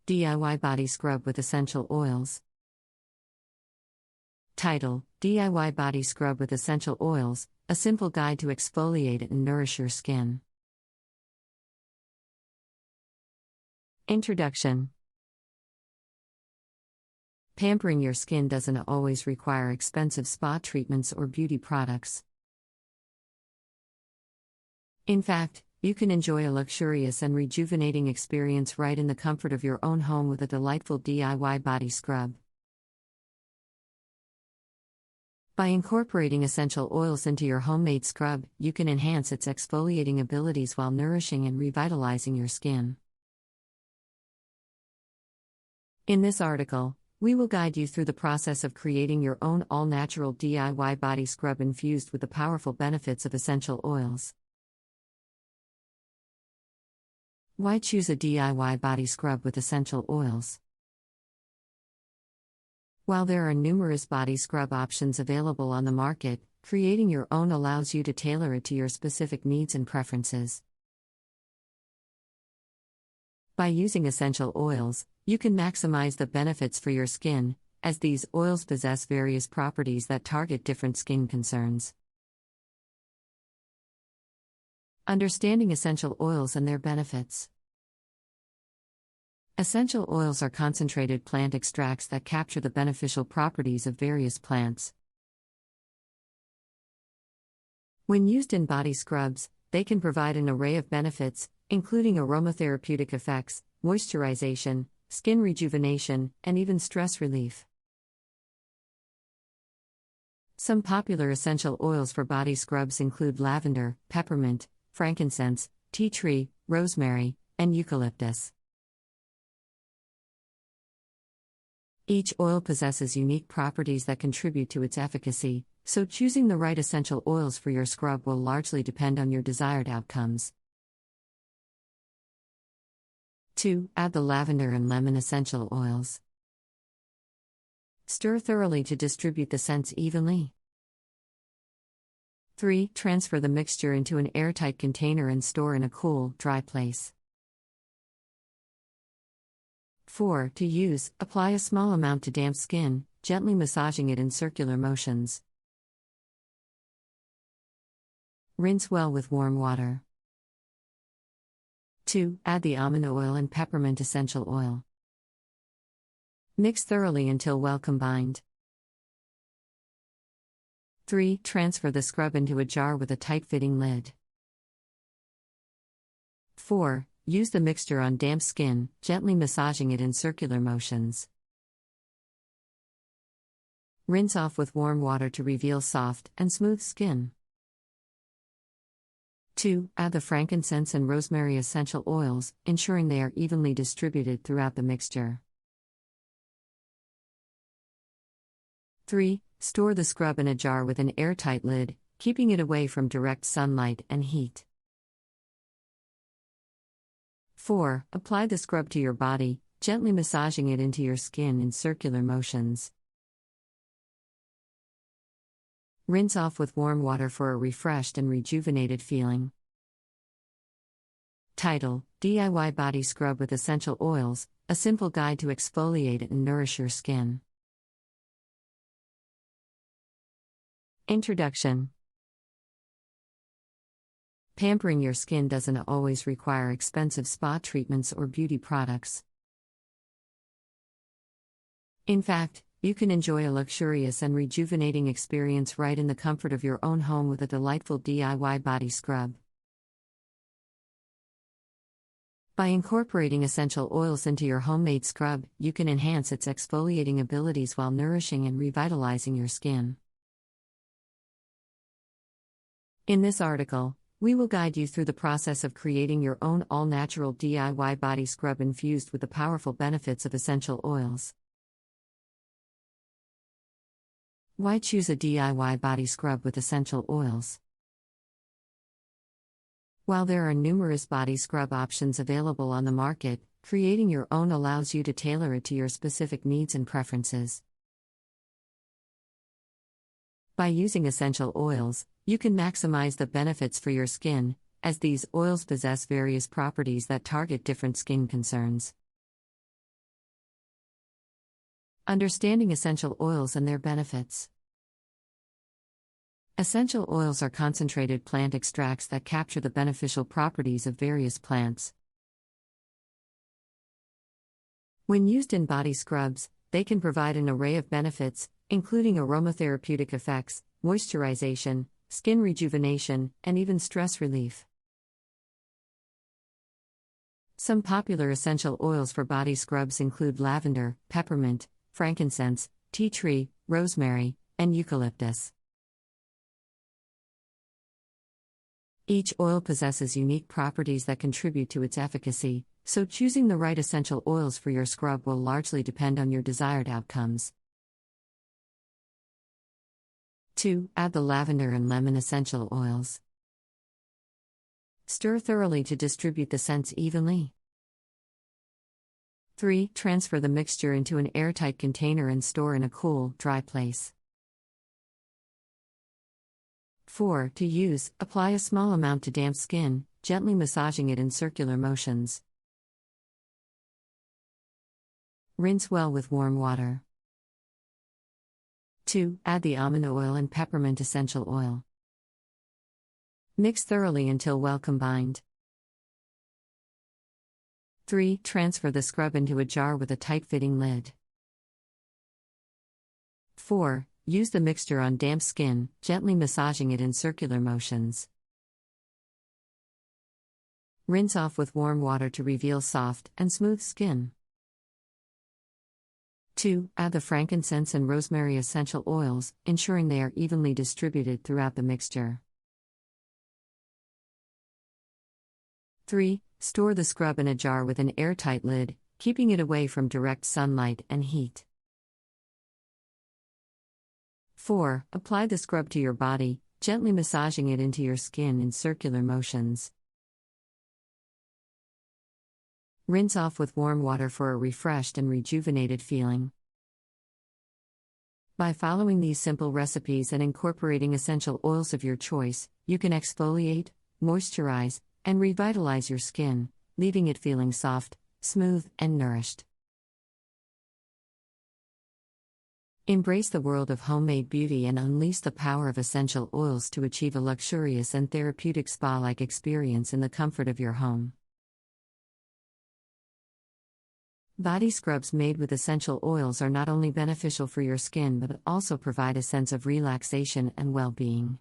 DIY Body Scrub with Essential Oils. Title: DIY Body Scrub with Essential Oils, a simple guide to exfoliate and nourish your skin. Introduction. Pampering your skin doesn't always require expensive spa treatments or beauty products. In fact, you can enjoy a luxurious and rejuvenating experience right in the comfort of your own home with a delightful DIY body scrub. By incorporating essential oils into your homemade scrub, you can enhance its exfoliating abilities while nourishing and revitalizing your skin. In this article, we will guide you through the process of creating your own all-natural DIY body scrub infused with the powerful benefits of essential oils. Why choose a DIY body scrub with essential oils? While there are numerous body scrub options available on the market, creating your own allows you to tailor it to your specific needs and preferences. By using essential oils, you can maximize the benefits for your skin, as these oils possess various properties that target different skin concerns. Understanding essential oils and their benefits. Essential oils are concentrated plant extracts that capture the beneficial properties of various plants. When used in body scrubs, they can provide an array of benefits, including aromatherapeutic effects, moisturization, skin rejuvenation, and even stress relief. Some popular essential oils for body scrubs include lavender, peppermint, frankincense, tea tree, rosemary, and eucalyptus. Each oil possesses unique properties that contribute to its efficacy, so choosing the right essential oils for your scrub will largely depend on your desired outcomes. 2. Add the lavender and lemon essential oils. Stir thoroughly to distribute the scents evenly. 3. Transfer the mixture into an airtight container and store in a cool, dry place. 4. To use, apply a small amount to damp skin, gently massaging it in circular motions. Rinse well with warm water. 2. Add the almond oil and peppermint essential oil. Mix thoroughly until well combined. 3. Transfer the scrub into a jar with a tight-fitting lid. 4. Use the mixture on damp skin, gently massaging it in circular motions. Rinse off with warm water to reveal soft and smooth skin. 2. Add the frankincense and rosemary essential oils, ensuring they are evenly distributed throughout the mixture. 3. Store the scrub in a jar with an airtight lid, keeping it away from direct sunlight and heat. 4. Apply the scrub to your body, gently massaging it into your skin in circular motions. Rinse off with warm water for a refreshed and rejuvenated feeling. Title: DIY Body Scrub with Essential Oils, a simple guide to exfoliate and nourish your skin. Introduction. Pampering your skin doesn't always require expensive spa treatments or beauty products. In fact, you can enjoy a luxurious and rejuvenating experience right in the comfort of your own home with a delightful DIY body scrub. By incorporating essential oils into your homemade scrub, you can enhance its exfoliating abilities while nourishing and revitalizing your skin. In this article, we will guide you through the process of creating your own all-natural DIY body scrub infused with the powerful benefits of essential oils. Why choose a DIY body scrub with essential oils? While there are numerous body scrub options available on the market, creating your own allows you to tailor it to your specific needs and preferences. By using essential oils, you can maximize the benefits for your skin, as these oils possess various properties that target different skin concerns. Understanding essential oils and their benefits. Essential oils are concentrated plant extracts that capture the beneficial properties of various plants. When used in body scrubs, they can provide an array of benefits, including aromatherapeutic effects, moisturization, skin rejuvenation, and even stress relief. Some popular essential oils for body scrubs include lavender, peppermint, frankincense, tea tree, rosemary, and eucalyptus. Each oil possesses unique properties that contribute to its efficacy, so choosing the right essential oils for your scrub will largely depend on your desired outcomes. 2. Add the lavender and lemon essential oils. Stir thoroughly to distribute the scents evenly. 3. Transfer the mixture into an airtight container and store in a cool, dry place. 4. To use, apply a small amount to damp skin, gently massaging it in circular motions. Rinse well with warm water. 2. Add the almond oil and peppermint essential oil. Mix thoroughly until well combined. 3. Transfer the scrub into a jar with a tight-fitting lid. 4. Use the mixture on damp skin, gently massaging it in circular motions. Rinse off with warm water to reveal soft and smooth skin. 2. Add the frankincense and rosemary essential oils, ensuring they are evenly distributed throughout the mixture. 3. Store the scrub in a jar with an airtight lid, keeping it away from direct sunlight and heat. 4. Apply the scrub to your body, gently massaging it into your skin in circular motions. Rinse off with warm water for a refreshed and rejuvenated feeling. By following these simple recipes and incorporating essential oils of your choice, you can exfoliate, moisturize, and revitalize your skin, leaving it feeling soft, smooth, and nourished. Embrace the world of homemade beauty and unleash the power of essential oils to achieve a luxurious and therapeutic spa-like experience in the comfort of your home. Body scrubs made with essential oils are not only beneficial for your skin but also provide a sense of relaxation and well-being.